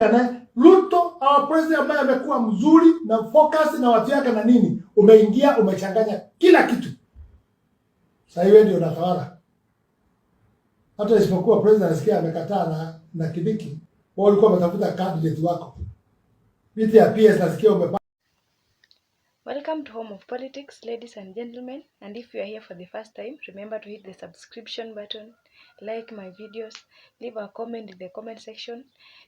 Ruto our president ambaye amekuwa mzuri na focus na watu yake na nini, umeingia umechanganya kila kitu. Sasa hiyo ndio unatawala. Hata isipokuwa president asikia amekataa na Kibiki, wao walikuwa watafuta candidate wako. Viti ya PS nasikia umepata. Welcome to Home of Politics, ladies and gentlemen, and if you are here for the first time, remember to hit the subscription button, like my videos, leave a comment in the comment section.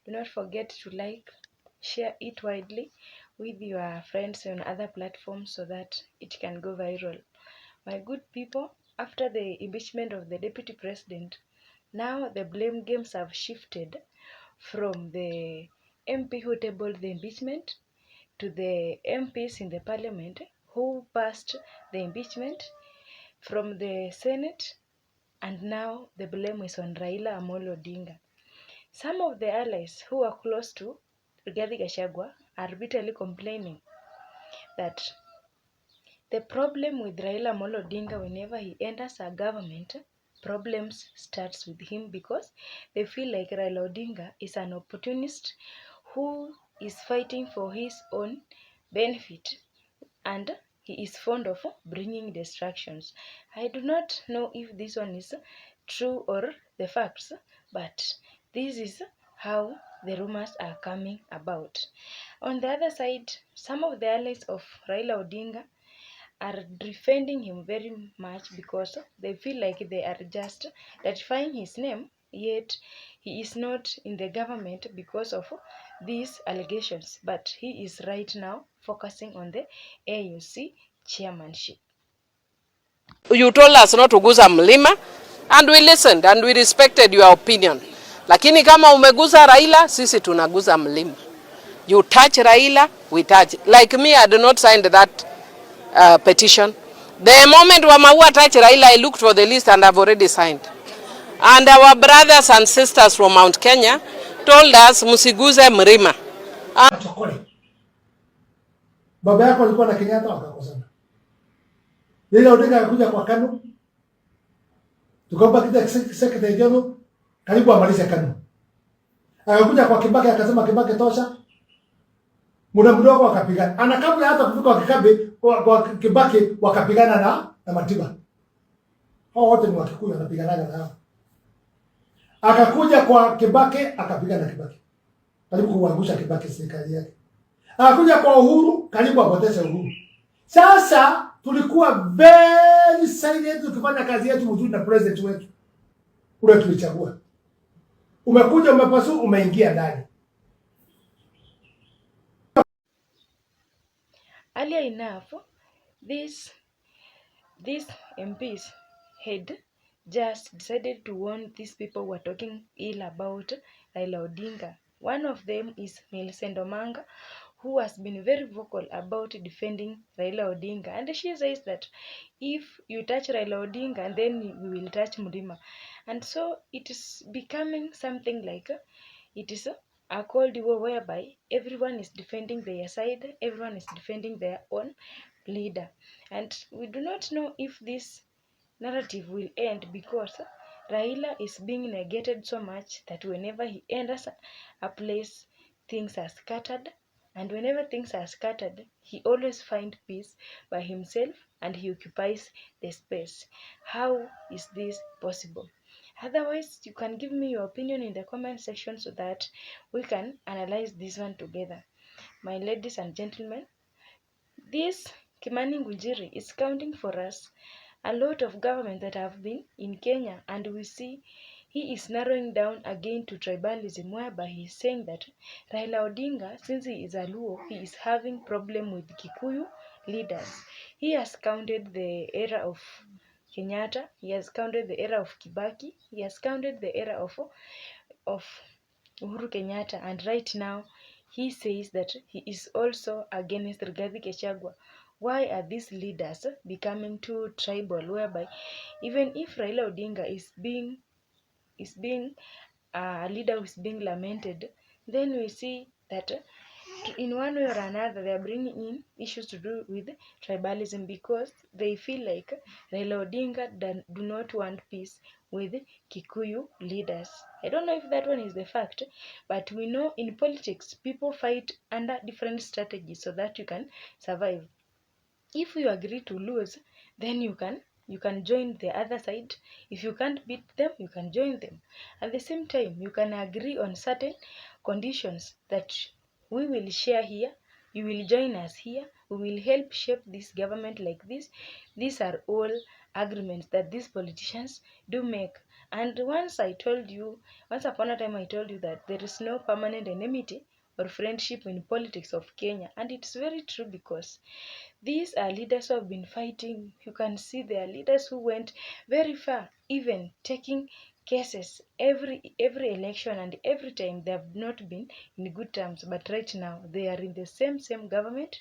Do not forget to like, share it widely with your friends on other platforms so that it can go viral. My good people, after the impeachment of the deputy president, now the blame games have shifted from the MP who tabled the impeachment to the MPs in the parliament who passed the impeachment, from the Senate, and now the blame is on Raila Odinga. Some of the allies who are close to Rigathi Gachagua are bitterly complaining that the problem with Raila Odinga, whenever he enters a government, problems starts with him because they feel like Raila Odinga is an opportunist who is fighting for his own benefit, and he is fond of bringing distractions. I do not know if this one is true or the facts, but this is how the rumors are coming about. On the other side, some of the allies of Raila Odinga are defending him very much because they feel like they are just ratifying his name, yet he is not in the government because of these allegations, but he is right now focusing on the AUC chairmanship. You told us not to guza mlima and we listened and we respected your opinion. Lakini kama umeguza Raila, sisi tunaguza mlima. You touch Raila, we touch. Like me, I do not sign that petition. The moment Wamaua touch Raila, I looked for the list and I've already signed. And our brothers and sisters from Mount Kenya told us musiguze mlima. Baba yako alikuwa na Kenyatta wakakosana. Raila Odinga akakuja kwa KANU. Tukaomba kita secretary general karibu amalize KANU. Akakuja kwa Kibaki akasema Kibaki tosha. Muda mdogo wakapigana. Ana kabla hata kufika kwa Kibaki wakapigana na Matiba. Hao wote ni Wakikuyu wanapigana nao. Akakuja kwa Kibaki akapigana na Kibaki. Karibu kuangusha Kibaki serikali yake. Akakuja kwa Uhuru karibu apoteze Uhuru. Sasa tulikuwa very silent tukifanya kazi yetu mzuri na president wetu. Ule tulichagua. Umekuja umepasu umeingia ndani. Earlier enough, these MPs had just decided to warn these people who were talking ill about Raila Odinga. One of them is Millicent Omanga, who has been very vocal about defending Raila Odinga. And she says that if you touch Raila Odinga, then we will touch Mlima. And so it is becoming something like it is a cold war whereby everyone is defending their side, everyone is defending their own leader. And we do not know if this narrative will end because Raila is being negated so much that whenever he enters a place, things are scattered. And whenever things are scattered, he always finds peace by himself and he occupies the space. How is this possible? Otherwise, you can give me your opinion in the comment section so that we can analyze this one together. My ladies and gentlemen, this Kimani Ngunjiri is counting for us a lot of government that have been in Kenya, and we see he is narrowing down again to tribalism, whereby he is saying that Raila Odinga, since he is a Luo, he is having problem with Kikuyu leaders. He has counted the era of Kenyatta, he has counted the era of Kibaki, he has counted the era of Uhuru Kenyatta, and right now he says that he is also against Rigathi Gachagua. Why are these leaders becoming too tribal, whereby even if Raila Odinga is being a leader who is being lamented, then we see that in one way or another they are bringing in issues to do with tribalism because they feel like Raila Odinga do not want peace with Kikuyu leaders. I don't know if that one is the fact, but we know in politics people fight under different strategies so that you can survive. If you agree to lose, then you can join the other side. If you can't beat them, you can join them. At the same time, you can agree on certain conditions that we will share here, you will join us here, we will help shape this government like this. These are all agreements that these politicians do make. And once upon a time I told you that there is no permanent enmity or friendship in politics of Kenya, and it's very true because these are leaders who have been fighting. You can see they are leaders who went very far, even taking cases every election, and every time they have not been in good terms. But right now they are in the same government,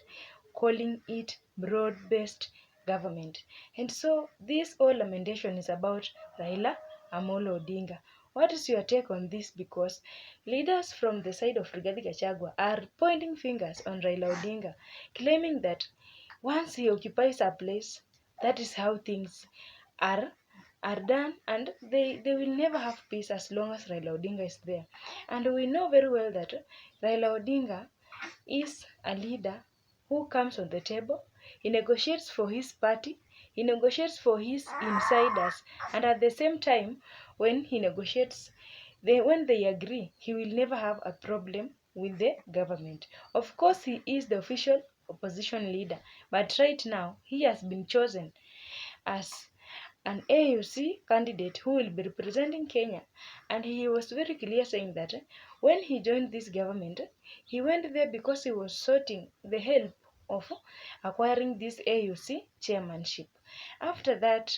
calling it broad-based government. And so this whole lamentation is about Raila Amolo Odinga. What is your take on this? Because leaders from the side of Rigathi Gachagua are pointing fingers on Raila Odinga, claiming that once he occupies a place, that is how things are are done, and they will never have peace as long as Raila Odinga is there. And we know very well that Raila Odinga is a leader who comes on the table, he negotiates for his party, he negotiates for his insiders, and at the same time, when he negotiates, when they agree, he will never have a problem with the government. Of course, he is the official opposition leader, but right now he has been chosen as an AUC candidate who will be representing Kenya. And he was very clear saying that when he joined this government, he went there because he was sorting the help of acquiring this AUC chairmanship. After that,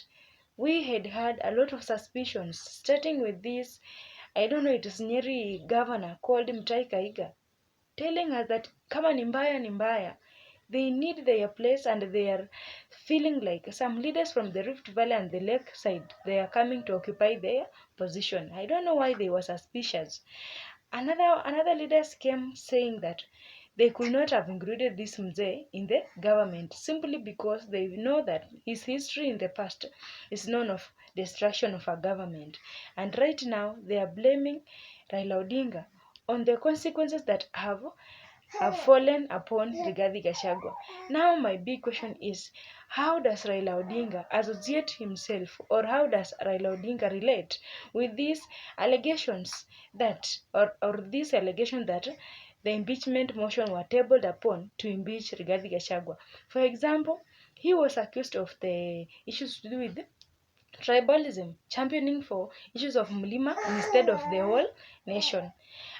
we had had a lot of suspicions, starting with this, I don't know, it is Nyeri governor called Mutahi Kahiga, telling us that kama ni mbaya, they need their place, and they are feeling like some leaders from the Rift Valley and the lake side, they are coming to occupy their position. I don't know why they were suspicious. Another leaders came saying that they could not have included this Mzee in the government simply because they know that his history in the past is known of destruction of a government. And right now they are blaming Raila Odinga on the consequences that have fallen upon Rigathi Gachagua. Now my big question is, how does Raila Odinga associate himself, or how does Raila Odinga relate with these allegations that, or this allegation that the impeachment motion were tabled upon to impeach Rigathi Gachagua? For example, he was accused of the issues to do with tribalism, championing for issues of Mlima instead of the whole nation.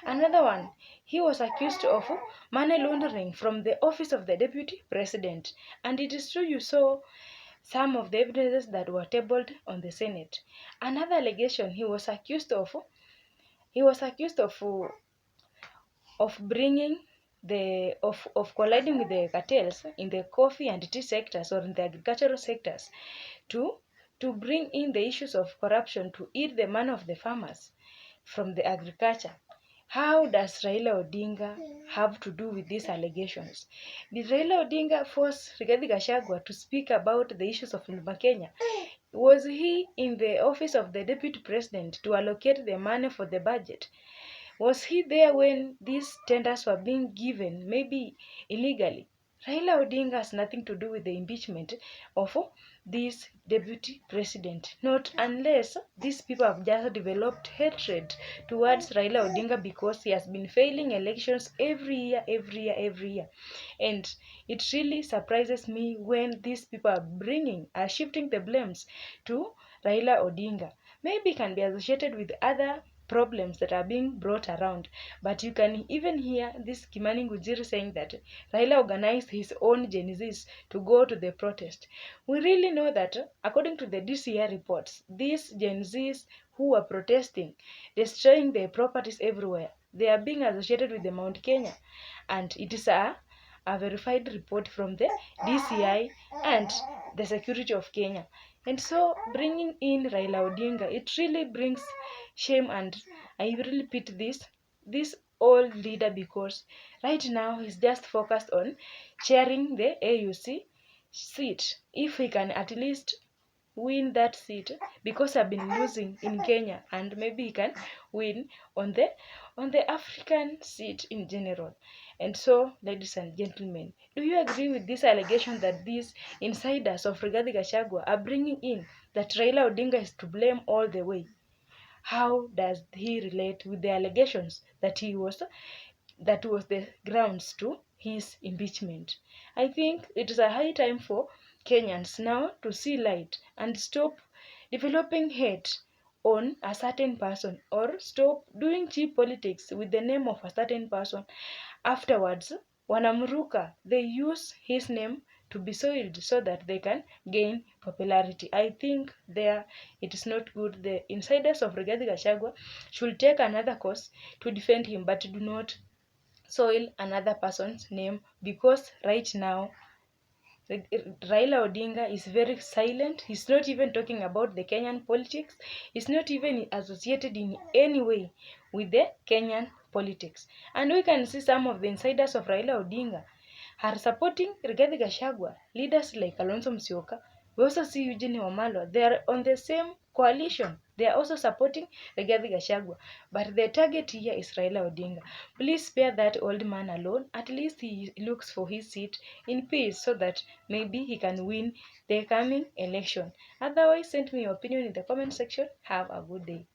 Another one, he was accused of money laundering from the office of the deputy president. And it is true, you saw some of the evidences that were tabled on the Senate. Another allegation, he was accused of bringing of colliding with the cartels in the coffee and tea sectors, or in the agricultural sectors, to bring in the issues of corruption, to eat the money of the farmers from the agriculture. How does Raila Odinga have to do with these allegations? Did Raila Odinga force Rigathi Gachagua to speak about the issues of Mlima Kenya? Was he in the office of the deputy president to allocate the money for the budget? Was he there when these tenders were being given, maybe illegally? Raila Odinga has nothing to do with the impeachment of this deputy president, not unless these people have just developed hatred towards Raila Odinga because he has been failing elections every year. And it really surprises me when these people are shifting the blames to Raila Odinga. Maybe it can be associated with other problems that are being brought around. But you can even hear this Kimani Ngujiri saying that Raila organized his own Gen Zs to go to the protest. We really know that, according to the DCI reports, these Gen Zs who were protesting, destroying their properties everywhere, they are being associated with the Mount Kenya. And it is a verified report from the DCI and the security of Kenya. And so bringing in Raila Odinga, it really brings shame, and I really pity this old leader, because right now he's just focused on chairing the AUC seat. If he can at least win that seat, because I've been losing in Kenya, and maybe he can win on the African seat in general. And so, ladies and gentlemen, do you agree with this allegation that these insiders of Rigathi Gachagua are bringing in, that Raila Odinga is to blame all the way? How does he relate with the allegations that that was the grounds to his impeachment? I think it is a high time for Kenyans now to see light and stop developing hate on a certain person, or stop doing cheap politics with the name of a certain person. Afterwards, wanamruka, they use his name to be soiled so that they can gain popularity. I think there it is not good. The insiders of Rigathi Gachagua should take another course to defend him, but do not soil another person's name, because right now Raila Odinga is very silent. He's not even talking about the Kenyan politics. He's not even associated in any way with the Kenyan politics. And we can see some of the insiders of Raila Odinga are supporting Rigathi Gachagua. Leaders like Kalonzo Musyoka. We also see Eugene Wamalwa. They are on the same coalition. They are also supporting Rigathi Gachagua. But the target here is Raila Odinga. Please spare that old man alone. At least he looks for his seat in peace, so that maybe he can win the coming election. Otherwise, send me your opinion in the comment section. Have a good day.